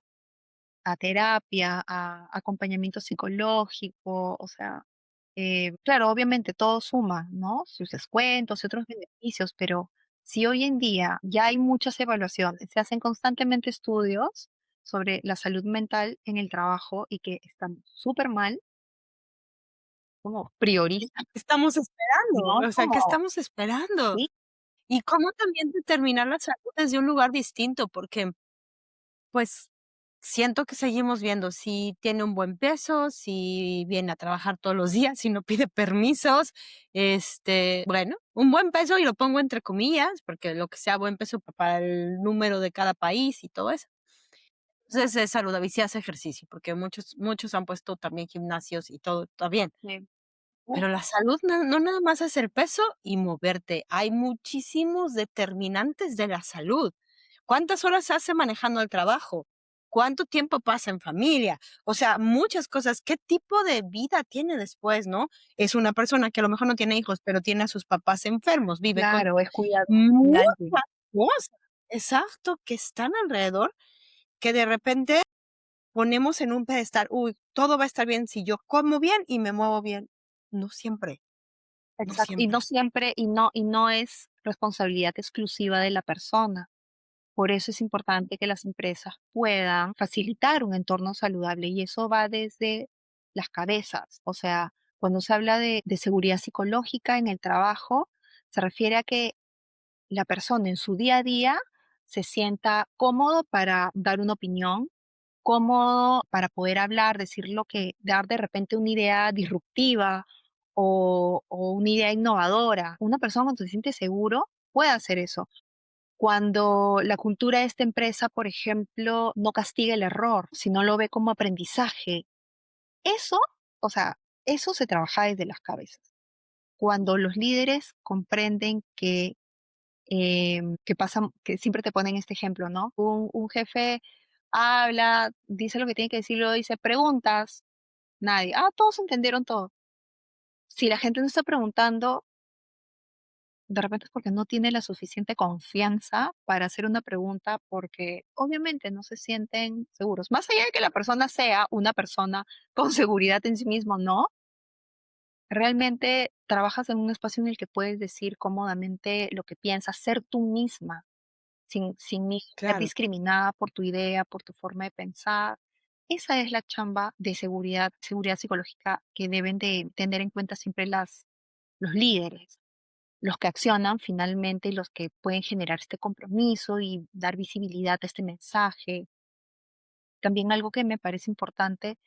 terapia, a acompañamiento psicológico, o sea, claro, obviamente todo suma, ¿no? Sus descuentos y otros beneficios, pero si hoy en día ya hay muchas evaluaciones, se hacen constantemente estudios sobre la salud mental en el trabajo y que están súper mal, como prioriza, ¿Qué estamos esperando? ¿no? O sea, ¿qué Como, estamos esperando? sí, Y cómo también determinar la salud desde un lugar distinto, porque, pues, siento que seguimos viendo si tiene un buen peso, si viene a trabajar todos los días, si no pide permisos, bueno, un buen peso, y lo pongo entre comillas, porque lo que sea buen peso para el número de cada país y todo eso. Entonces, es saludable y si hace ejercicio, porque muchos han puesto también gimnasios y todo, está bien. uf, Pero la salud no nada más es el peso y moverte. Hay muchísimos determinantes de la salud. ¿Cuántas horas hace manejando el trabajo? ¿Cuánto tiempo pasa en familia? O sea, muchas cosas. ¿Qué tipo de vida tiene después, no? Es una persona que a lo mejor no tiene hijos, pero tiene a sus papás enfermos, vive con claro, es cuidado de muchas alguien. cosas. Exacto, que están alrededor, que de repente ponemos en un pedestal, uy, todo va a estar bien si yo como bien y me muevo bien. No siempre. No Exacto. Y no siempre. siempre, y no es responsabilidad exclusiva de la persona. Por eso es importante que las empresas puedan facilitar un entorno saludable y eso va desde las cabezas. O sea, cuando se habla de seguridad psicológica en el trabajo, se refiere a que la persona en su día a día se sienta cómodo para dar una opinión, cómodo para poder hablar, decir lo que, dar de repente una idea disruptiva o una idea innovadora. Una persona cuando se siente seguro puede hacer eso. Cuando la cultura de esta empresa, por ejemplo, no castiga el error, sino lo ve como aprendizaje. Eso, o sea, Eso se trabaja desde las cabezas. Cuando los líderes comprenden que pasa, que siempre te ponen este ejemplo, ¿no? Un jefe habla, dice lo que tiene que decir, luego dice preguntas, nadie. Ah, todos entendieron todo. Si la gente no está preguntando, de repente es porque no tiene la suficiente confianza para hacer una pregunta, porque obviamente no se sienten seguros. Más allá de que la persona sea una persona con seguridad en sí mismo, ¿no? Realmente trabajas en un espacio en el que puedes decir cómodamente lo que piensas, ser tú misma, sin ser Claro, discriminada por tu idea, por tu forma de pensar. Esa es la chamba de seguridad psicológica que deben de tener en cuenta siempre los líderes, los que accionan finalmente y los que pueden generar este compromiso y dar visibilidad a este mensaje. También algo que me parece importante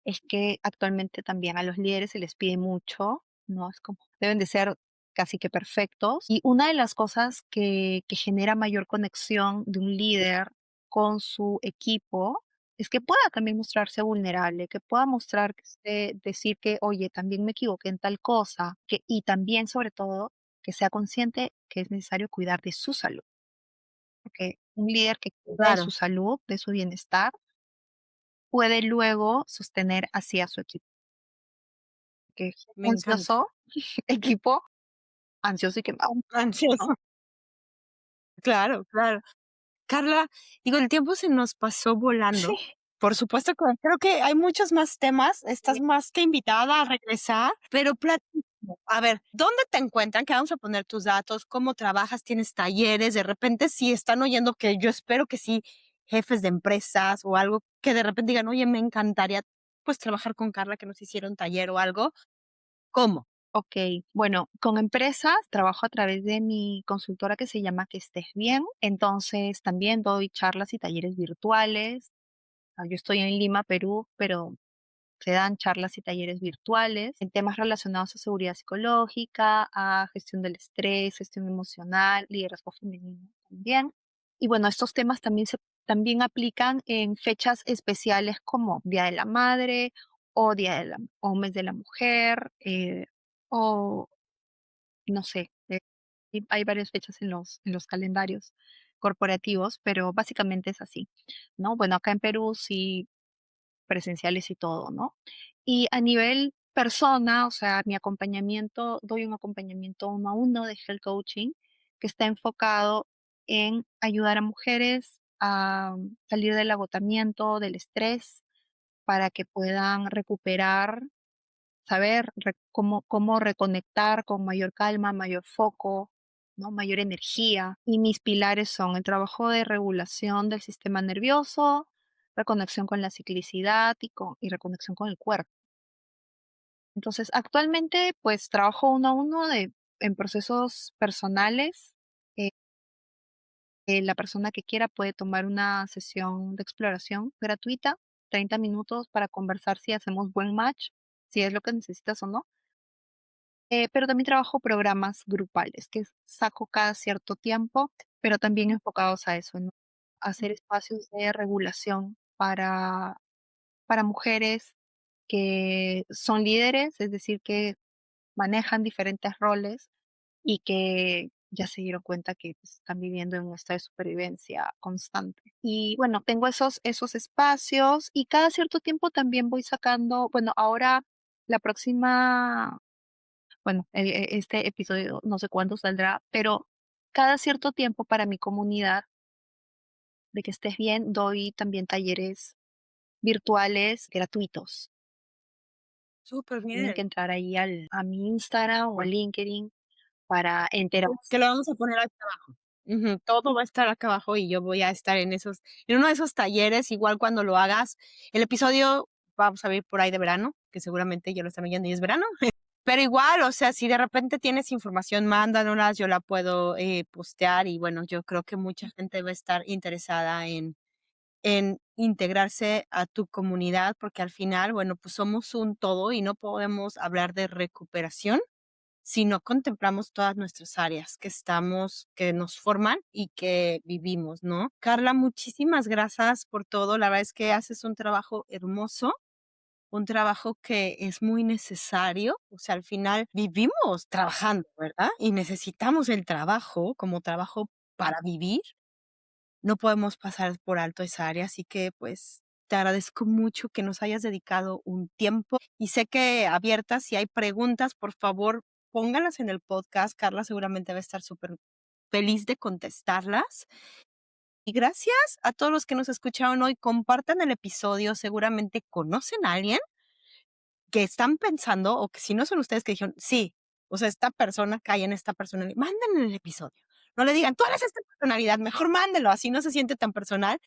es que actualmente también a los líderes se les pide mucho, ¿no? Es como, deben de ser casi que perfectos. Y una de las cosas que genera mayor conexión de un líder con su equipo es que pueda también mostrarse vulnerable, que pueda mostrar, decir que, oye, también me equivoqué en tal cosa, y también, sobre todo, que sea consciente que es necesario cuidar de su salud, porque un líder que cuida de su claro, salud, de su bienestar, puede luego sostener así a su equipo. Que me encanta. ansioso, equipo ansioso y quemado, Ansioso. ¿no? Claro, claro. Carla, digo, el tiempo se nos pasó Sí, volando. Por supuesto que creo que hay muchos más temas. Estás sí. más que invitada a regresar, pero platícame, a ver, ¿dónde te encuentran? Que vamos a poner tus datos, cómo trabajas, tienes talleres, de repente si están oyendo que yo espero que sí, jefes de empresas o algo que de repente digan, oye, me encantaría pues trabajar con Carla, que nos hiciera un taller o algo. ¿Cómo? Okey. Bueno, con empresas trabajo a través de mi consultora que se llama Que Estés Bien. Entonces, también doy charlas y talleres virtuales. Yo estoy en Lima, Perú, pero se dan charlas y talleres virtuales en temas relacionados a seguridad psicológica, a gestión del estrés, gestión emocional, liderazgo femenino también. Y bueno, estos temas también aplican en fechas especiales como Día de la Madre o o Mes de la Mujer, o no sé, hay varias fechas en los calendarios corporativos, pero básicamente es así, ¿no? Bueno, acá en Perú sí presenciales y todo, ¿no? Y a nivel persona, o sea, doy un acompañamiento uno a uno de health coaching que está enfocado en ayudar a mujeres a salir del agotamiento, del estrés, para que puedan recuperar, saber cómo reconectar con mayor calma, mayor foco, ¿no? Mayor energía. Y mis pilares son el trabajo de regulación del sistema nervioso, reconexión con la ciclicidad y reconexión con el cuerpo. Entonces, actualmente, pues trabajo uno a uno en procesos personales. eh, la persona que quiera puede tomar una sesión de exploración gratuita, 30 minutos para conversar si hacemos buen match, si es lo que necesitas o no. Pero también trabajo programas grupales que saco cada cierto tiempo, pero también enfocados a eso, ¿no? Hacer espacios de regulación para mujeres que son líderes, es decir, que manejan diferentes roles y que ya se dieron cuenta que pues, están viviendo en un estado de supervivencia constante. Y bueno, tengo esos espacios y cada cierto tiempo también voy sacando, bueno, ahora la próxima bueno, este episodio no sé cuándo saldrá, pero cada cierto tiempo para mi comunidad de Que Estés Bien, doy también talleres virtuales gratuitos. Súper Tienen que bien. entrar ahí a mi Instagram o a LinkedIn para enterarse. Que lo vamos a poner acá abajo. Ujú, todo va a estar acá abajo y yo voy a estar en uno de esos talleres, igual cuando lo hagas. El episodio vamos a ver por ahí de verano, que seguramente ya lo están oyendo y es verano. Pero igual, o sea, si de repente tienes información, mándanos, yo la puedo postear y bueno, yo creo que mucha gente va a estar interesada en integrarse a tu comunidad, porque al final, bueno, pues somos un todo y no podemos hablar de recuperación si no contemplamos todas nuestras áreas que nos forman y que vivimos, ¿no? Carla, muchísimas gracias por todo. La verdad es que haces un trabajo hermoso un trabajo que es muy necesario. O sea, al final vivimos trabajando, ¿verdad? Y necesitamos el trabajo como trabajo para vivir. No podemos pasar por alto esa área, así que, pues, te agradezco mucho que nos hayas dedicado un tiempo y sé que abiertas, si hay preguntas, por favor, pónganlas en el podcast. Carla seguramente va a estar súper feliz de contestarlas. Y gracias a todos los que nos escucharon hoy. Compartan el episodio, seguramente conocen a alguien que están pensando, o que si no son ustedes que dijeron: "Sí, o sea, esta persona cae en esta personalidad", mándenle el episodio. No le digan: "Tú eres esta personalidad", mejor mándelo, así no se siente tan personal.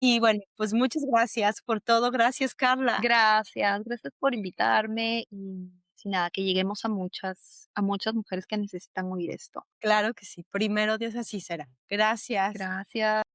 Y bueno, pues muchas gracias por todo. Gracias, Carla. Gracias, gracias por invitarme y sin nada, que lleguemos a muchas mujeres que necesitan oír esto. Claro que sí. Primero Dios, así será. Gracias. Gracias.